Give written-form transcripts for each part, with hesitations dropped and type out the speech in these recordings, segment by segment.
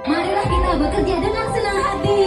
Marilah kita bekerja dengan senang hati.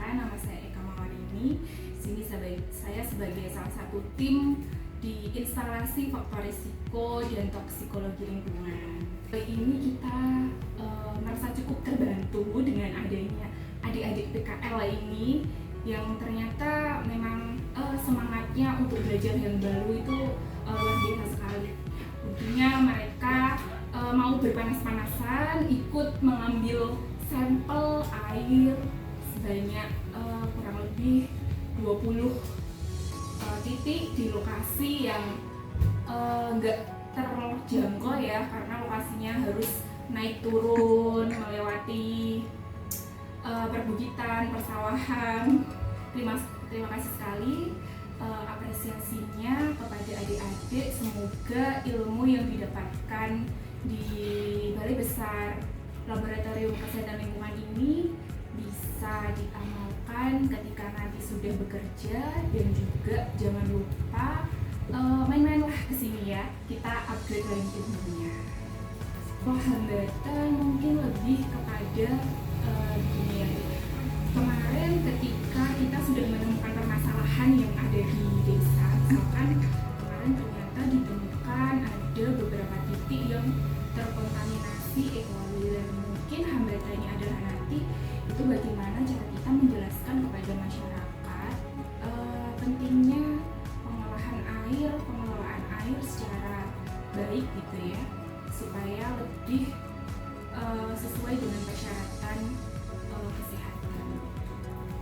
Nama saya Eka Mawarini. Sini saya sebagai salah satu tim di instalasi faktor risiko dan toksikologi lingkungan. Kali ini kita merasa cukup terbantu dengan adanya adik-adik PKL ini yang ternyata memang semangatnya untuk belajar yang baru itu luar biasa sekali. Tentunya mereka mau berpanas-panasan, ikut mengambil sampel air sebanyak kurang lebih 20 titik di lokasi yang nggak terjangkau ya, karena lokasinya harus naik turun melewati perbukitan, persawahan. Terima kasih sekali apresiasinya kepada adik-adik. Semoga ilmu yang didapatkan di Balai Besar Laboratorium Kesehatan Lingkungan ini bisa diamalkan ketika nanti sudah bekerja, dan juga jangan lupa main-mainlah kesini ya, kita upgrade lagi ilmunya. Hambatan mungkin lebih kepada gini ya, kemarin ketika kita sudah menemukan permasalahan yang ada di desa, misalkan kemarin ternyata ditemukan ada beberapa titik yang terkontaminasi E. coli, dan mungkin hambatannya adalah nanti itu bagaimana cara kita menjelaskan kepada masyarakat pentingnya pengelolaan air secara baik gitu ya, supaya lebih sesuai dengan persyaratan kesehatan.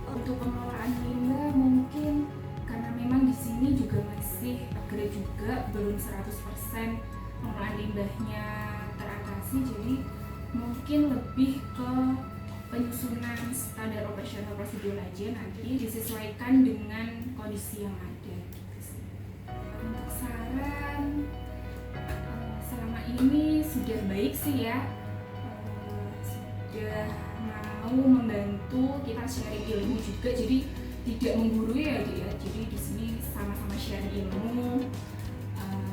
Untuk pengelolaan limbah mungkin karena memang di sini juga masih upgrade juga, belum 100% pengelolaan limbahnya teratasi, jadi mungkin lebih ke penyusunan standar operasional prosedur aja, nanti disesuaikan dengan kondisi yang ada gitu sih. Untuk saran selama ini sudah baik sih ya, sudah mau membantu kita sharing ilmu juga, jadi tidak menggurui ya dia, jadi di sini sama-sama sharing ilmu.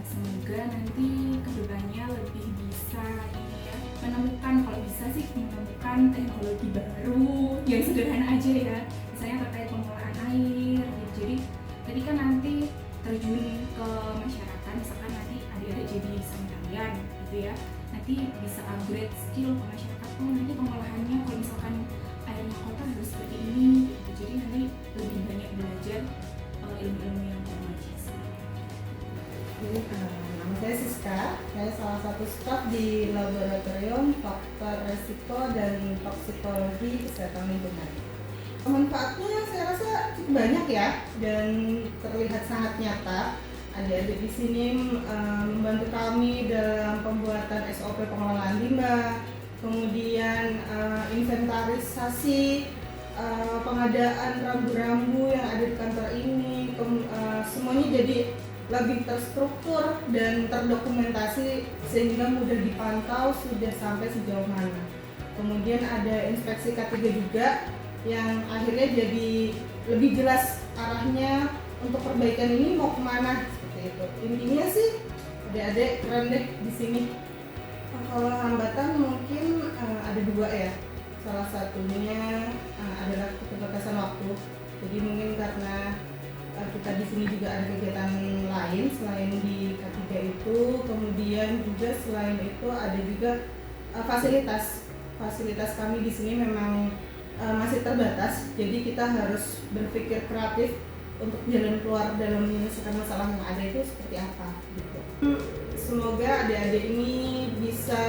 Semoga nanti kedepannya lebih bisa menemukan, kalau bisa sih menemukan teknologi baru yang sederhana aja ya, misalnya terkait pengelolaan air gitu. Jadi ketika nanti terjun ke masyarakat, misalkan nanti adik-adik jadi sanitarian gitu ya, nanti bisa upgrade skill ke masyarakat. Oh nanti pengolahannya kalau misalkan airnya kotor harus seperti ini gitu. Jadi nanti lebih banyak belajar ilmu-ilmu yang baru aja sih. Nama saya Siska, saya salah satu staf di Laboratorium Faktor Risiko dan Toksikologi Kesehatan Lingkungan. Manfaatnya saya rasa cukup banyak ya, dan terlihat sangat nyata. Adik-adik di sini membantu kami dalam pembuatan SOP pengelolaan limbah, kemudian inventarisasi pengadaan rambu-rambu yang ada di kantor ini, semuanya jadi lebih terstruktur dan terdokumentasi sehingga mudah dipantau sudah sampai sejauh mana. Kemudian ada inspeksi K3 juga yang akhirnya jadi lebih jelas arahnya untuk perbaikan ini mau kemana seperti itu. Intinya sih adik-adik keren deh di sini. Kalau hambatan mungkin ada dua ya. Salah satunya adalah keterbatasan waktu. Jadi mungkin karena kita di sini juga ada kegiatan lain selain di K3 itu, kemudian juga selain itu ada juga fasilitas kami di sini memang masih terbatas. Jadi kita harus berpikir kreatif untuk jalan keluar dalam menyelesaikan masalah yang ada itu seperti apa gitu. Semoga adik-adik ini bisa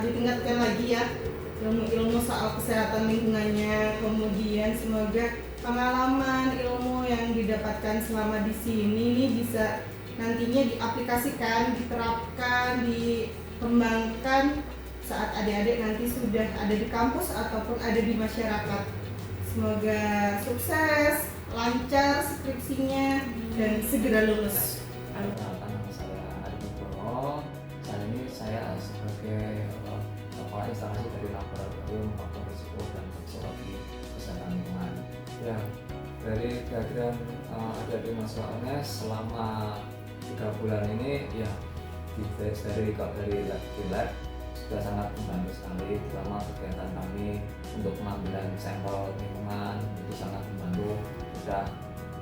ditingkatkan lagi ya ilmu-ilmu soal kesehatan lingkungannya, kemudian semoga pengalaman ilmu yang didapatkan selama di sini ini bisa nantinya diaplikasikan, diterapkan, dikembangkan saat adik-adik nanti sudah ada di kampus ataupun ada di masyarakat. Semoga sukses, lancar skripsinya, dan segera lulus. Nama saya Ari Nugroho. Saat ini saya sebagai kepala instalasi dari laboratorium faktor risiko dan toksikologi kesehatan lingkungan. Ya, dari kehadiran adik-adik mahasiswa UNES selama 3 bulan ini ya dari lab sudah sangat membantu sekali, terutama kegiatan kami untuk pengambilan sampel lingkungan itu sangat membantu, sudah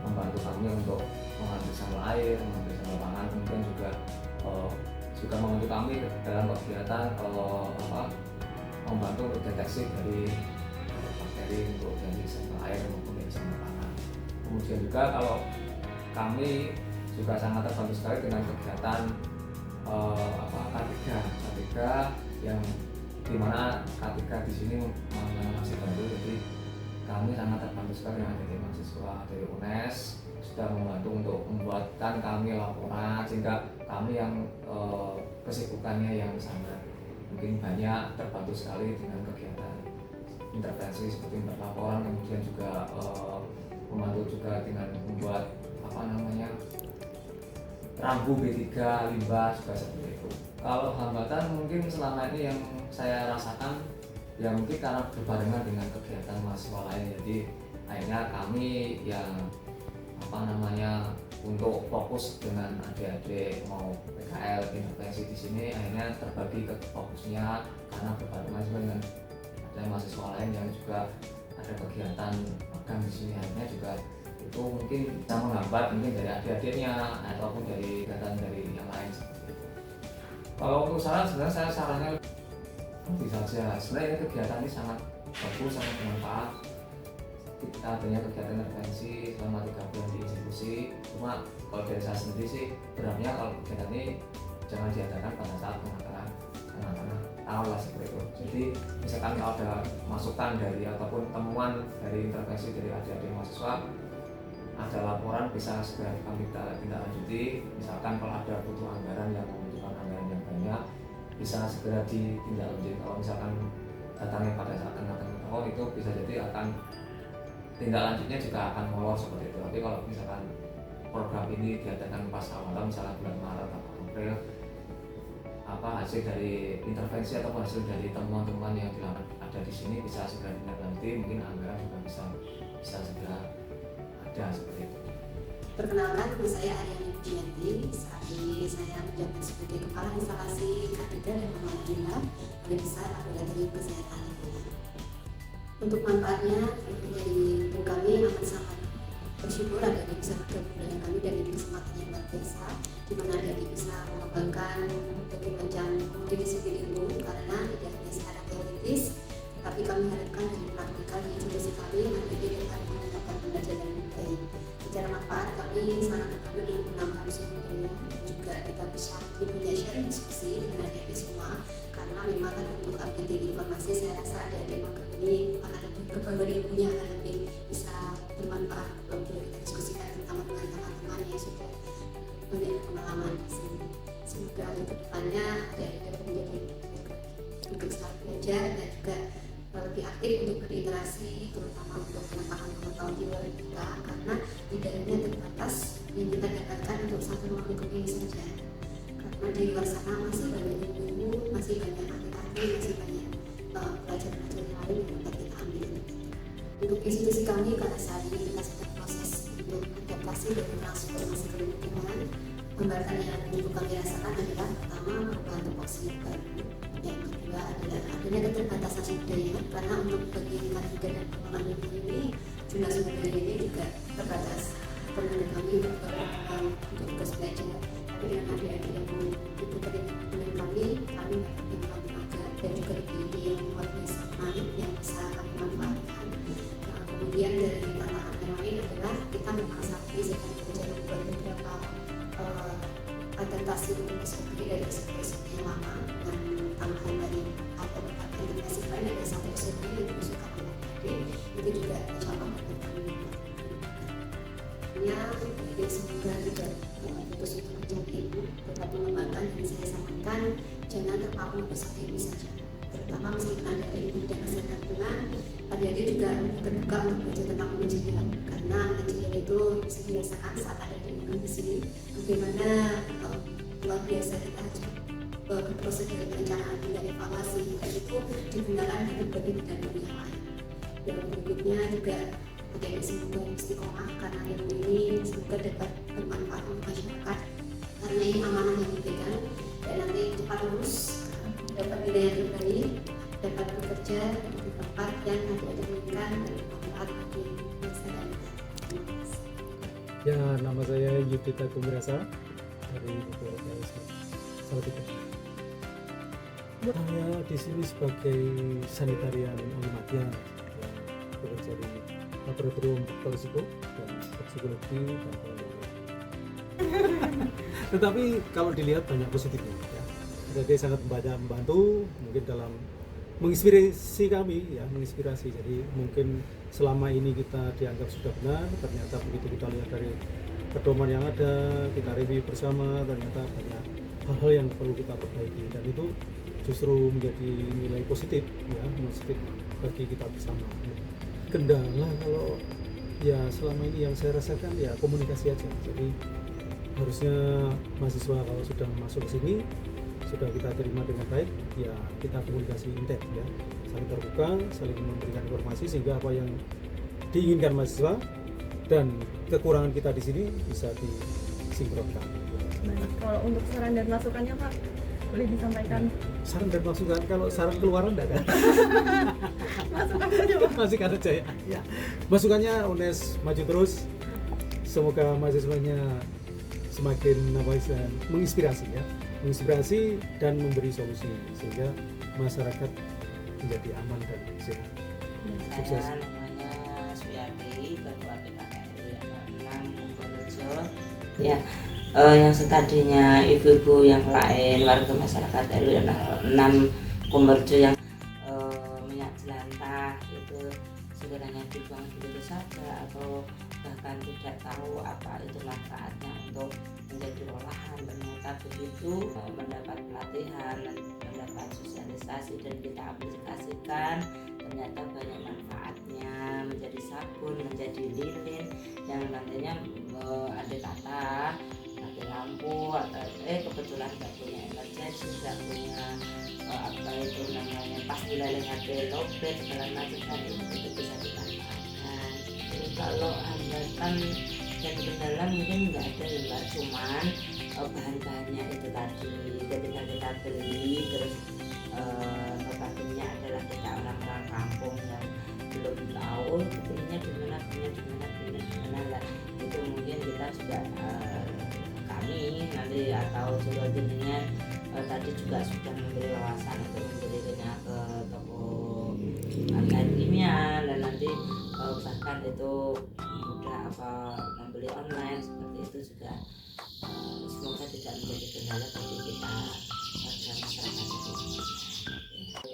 membantu kami untuk mengambil sampel air, mengambil sampel pangan, kemudian juga membantu kami dalam kegiatan membantu untuk deteksi dari bakteri untuk dari sampel air maupun dari sampel pangan. Kemudian juga kalau kami juga sangat terbantu sekali dengan kegiatan K3 yang dimana K3 di sini masih baru, jadi kami sangat terbantu sekali dengan dari mahasiswa dari UNES sudah membantu untuk membuatkan kami laporan, sehingga kami yang kesibukannya yang sangat mungkin banyak terbantu sekali dengan kegiatan intervensi seperti laporan, kemudian juga membantu juga dengan membuat rambu B3 limbah juga seperti itu. Kalau hambatan mungkin selama ini yang saya rasakan ya mungkin karena berbarengan dengan kegiatan mahasiswa lain, jadi akhirnya kami yang untuk fokus dengan adik-adik mau PKL intervensi di sini akhirnya terbagi ke fokusnya karena berbarengan juga dengan ada mahasiswa lain yang juga ada kegiatan magang di sini, akhirnya juga itu mungkin bisa menghambat mungkin dari adik-adiknya ataupun dari kegiatan dari yang lain seperti itu. Kalau untuk saran sebenarnya saya sarannya bisa saja, sebenarnya kegiatan ini sangat bagus, sangat bermanfaat. Kita adanya kegiatan intervensi selama 3 bulan di institusi, cuma kalau dari saya sendiri sih berharapnya kalau kegiatan ini jangan diadakan pada saat pengangkatan tahun lah seperti itu. Jadi misalkan kalau ada masukan dari ataupun temuan dari intervensi dari adik-adik mahasiswa, ada laporan bisa segera kami tindak lanjuti. Misalkan kalau ada butuh anggaran yang membutuhkan anggaran yang banyak bisa segera ditindaklanjuti. Kalau misalkan datangnya pada saat tengah-tengah tahun itu bisa jadi akan tindak lanjutnya juga akan molor seperti itu. Tapi kalau misalkan program ini diadakan pas awal misalnya bulan Maret atau April, hasil dari intervensi atau hasil dari temuan-temuan yang ada di sini bisa segera ditindaklanjuti, mungkin anggaran juga bisa segera ada seperti itu. Perkenalkan, nama saya Ariani Pujianti. Saat ini saya menjabat sebagai kepala instalasi K3 dan Pembangunan Balai Besar Laboratorium Kesehatan Lingkungan. Untuk manfaatnya, dari tim kami amat sangat bersyukur adik-adik bisa bergabung dengan kami dan ini kesempatan yang luar biasa, di mana adik-adik bisa mengembangkan berbagai macam multidisiplin ilmu karena tidak hanya secara teoritis, tapi kami harapkan dari praktikal di institusi kami adik-adik akan mendapatkan pembelajaran yang baik. Secara manfaat kami sangat terbantu dengan menambah sumber daya, juga kita bisa punya sharing diskusi dengan adik-adik semua, karena memang untuk update informasi saya rasa adik-adik magang ini akan lebih kebanggaan ilmunya akan lebih bisa bermanfaat untuk kita diskusikan terutama dengan teman-teman yang sudah memiliki pengalaman di sini. Semoga ke depannya adik-adik menjadi untuk selalu belajar dan juga lebih aktif untuk berinteraksi terutama untuk luar sana masih banyak ilmu, masih banyak ahli-ahli, masih banyak pelajaran-pelajaran lain yang dapat kita ambil. Untuk institusi kami karena saat ini kita sedang proses untuk adaptasi dan transformasi ke lingkungan. Hambatan yang dulu kami rasakan adalah pertama perubahan topoksi baru, yang kedua adalah adanya keterbatasan sumber daya karena untuk bagi ketiga dan pengelolaan lingkungan ini jumlah sumber daya ini juga terbatas. Perlu kami untuk tugas belajar, tapi dengan adik-adik yang diberi dengan kami dapat mengajar dan juga ide yang luar biasa menarik yang bisa kami manfaatkan. Kemudian dari tantangan yang lain adalah kita memaksa sedang belajar membuat beberapa adaptasi untuk SOP dari SOP yang lama dan tambahan dari atau integrasi lain ada satu SOP yang diusulkan oleh itu juga mencoba untuk kami jadi semoga juga putus untuk mencari ilmu tetap mengembangkan dan saya sampaikan jangan terpaku bersama ini saja, terutama meskipun ada ilmu dan kesehatan lingkungan, adik-adik juga terbuka untuk belajar tentang manajerial karena manajerial itu bisa dirasakan saat ada di lingkungan di sini bagaimana luar biasa kita proses dari perencanaan hingga evaluasi itu digunakan di berbagai bidang yang lain. Dan berikutnya juga adik-adik semoga istiqomah karena ilmu ini semoga dapat bermanfaat untuk masyarakat karena ini amanah yang diberikan dan nanti cepat lulus dapat nilai yang terbaik, dapat bekerja di tempat yang adik-adik inginkan dan bermanfaat bagi masyarakat. Ya, nama saya Yudhita Kumirasa dari BPLKS Salatiga. Saya di sini sebagai sanitarian Alimatia yang bekerja di laboratorium toksiko dan toksikologi dan pengembangan. Tetapi kalau dilihat banyak positifnya, ya. Jadi sangat banyak membantu mungkin dalam menginspirasi kami, ya, menginspirasi. Jadi mungkin selama ini kita dianggap sudah benar, ternyata begitu kita lihat dari pedoman yang ada, kita review bersama, ternyata banyak hal-hal yang perlu kita perbaiki dan itu justru menjadi nilai positif, ya, positif bagi kita bersama. Kendala kalau ya selama ini yang saya rasakan ya komunikasi aja. Jadi harusnya mahasiswa kalau sudah masuk ke sini sudah kita terima dengan baik, ya kita komunikasi intens, ya, saling terbuka, saling memberikan informasi sehingga apa yang diinginkan mahasiswa dan kekurangan kita di sini bisa disinkronkan. Baik, kalau untuk saran dan masukannya Pak, boleh disampaikan? Saran dan masukan, kalau saran keluaran enggak kan? Masukan saja Pak. Masukan aja ya. Masukannya UNES maju terus, semoga mahasiswanya semakin menginspirasi, ya, menginspirasi dan memberi solusi sehingga masyarakat menjadi aman dan sehat. Sukses. Saya namanya Suyati, Ketua PKKRI 6 Purworejo. Ya, yang tadinya ibu-ibu yang lain warga masyarakat RW 6 Purworejo yang minyak jelantah itu sekiranya dibuang begitu saja atau bahkan tidak tahu apa itu manfaatnya untuk menjadi olahan, ternyata begitu mendapat pelatihan, mendapat sosialisasi dan kita aplikasikan ternyata banyak manfaatnya, menjadi sabun, menjadi lilin yang nantinya ada kata mati lampu atau kebetulan nggak punya emergency, nggak punya apa itu namanya pas wilayah HP lowbat segala macam kan itu bisa dimanfaatkan. Jadi kalau hambatan dan kendala mungkin nggak ada ya Mbak, cuman bahan-bahannya itu tadi ketika kita beli terus notabene adalah kita orang-orang kampung yang belum tahu belinya di mana lah, itu mungkin kita juga kami nanti atau juga dengan tadi juga sudah memberi wawasan untuk memberinya ke toko online kimia dan nanti bahkan itu mudah apa membeli online seperti itu juga semoga tidak menjadi kendala bagi kita warga masyarakat ini.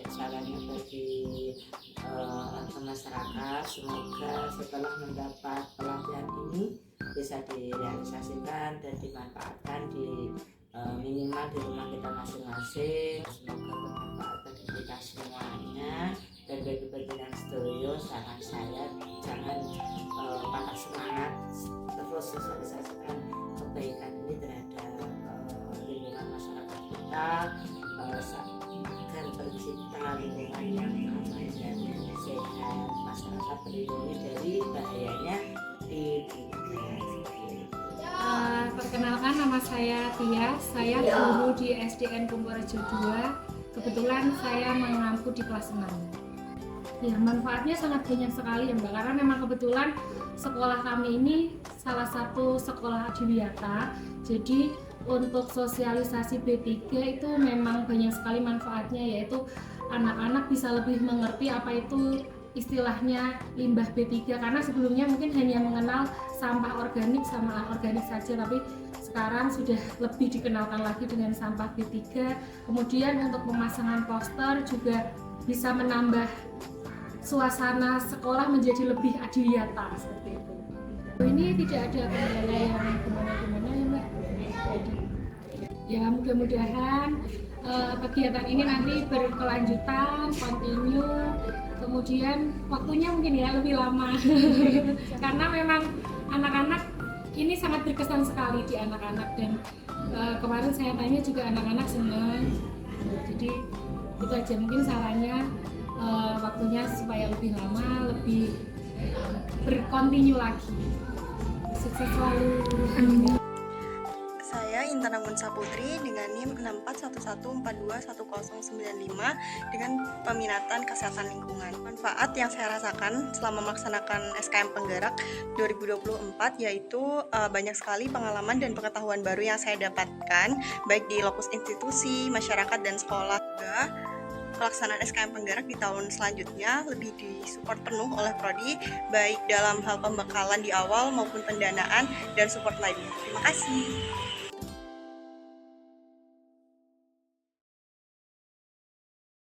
Sarannya bagi warga masyarakat semoga setelah mendapat pelatihan ini bisa direalisasikan dan dimanfaatkan di minimal di rumah kita masing-masing. Semoga bermanfaat bagi kita semuanya dan bagi yang setuju saran saya jangan patah semangat, terus sosialisasikan kebaikan ini terhadap lingkungan masyarakat. melindungi dari bahayanya lingkungan. Perkenalkan, nama saya Tia, saya guru di SDN Kumpulrejo 2. Kebetulan saya mengampu di kelas 6. Ya, manfaatnya sangat banyak sekali ya Mbak, karena memang kebetulan sekolah kami ini salah satu sekolah adiwiyata. Jadi untuk sosialisasi B3 itu memang banyak sekali manfaatnya, yaitu anak-anak bisa lebih mengerti apa itu istilahnya limbah B3, karena sebelumnya mungkin hanya mengenal sampah organik sama anorganik saja, tapi sekarang sudah lebih dikenalkan lagi dengan sampah B3. Kemudian untuk pemasangan poster juga bisa menambah suasana sekolah menjadi lebih adiwiyata seperti itu. Ini tidak ada kendala yang gimana-gimana ya Mbak. Jadi ya mudah-mudahan kegiatan ini nanti berkelanjutan, continue, kemudian waktunya mungkin ya lebih lama karena memang anak-anak ini sangat berkesan sekali di anak-anak, dan kemarin saya tanya juga anak-anak senang. Jadi itu aja mungkin sarannya, waktunya supaya lebih lama, lebih berkontinu lagi. Sukses selalu. Saya Intan Amunsa Putri dengan NIM 6411421095 dengan peminatan kesehatan lingkungan. Manfaat yang saya rasakan selama melaksanakan SKM Penggerak 2024 yaitu banyak sekali pengalaman dan pengetahuan baru yang saya dapatkan baik di lokus institusi, masyarakat, dan sekolah. Juga pelaksanaan SKM Penggerak di tahun selanjutnya lebih disupport penuh oleh Prodi, baik dalam hal pembekalan di awal maupun pendanaan dan support lainnya. Terima kasih.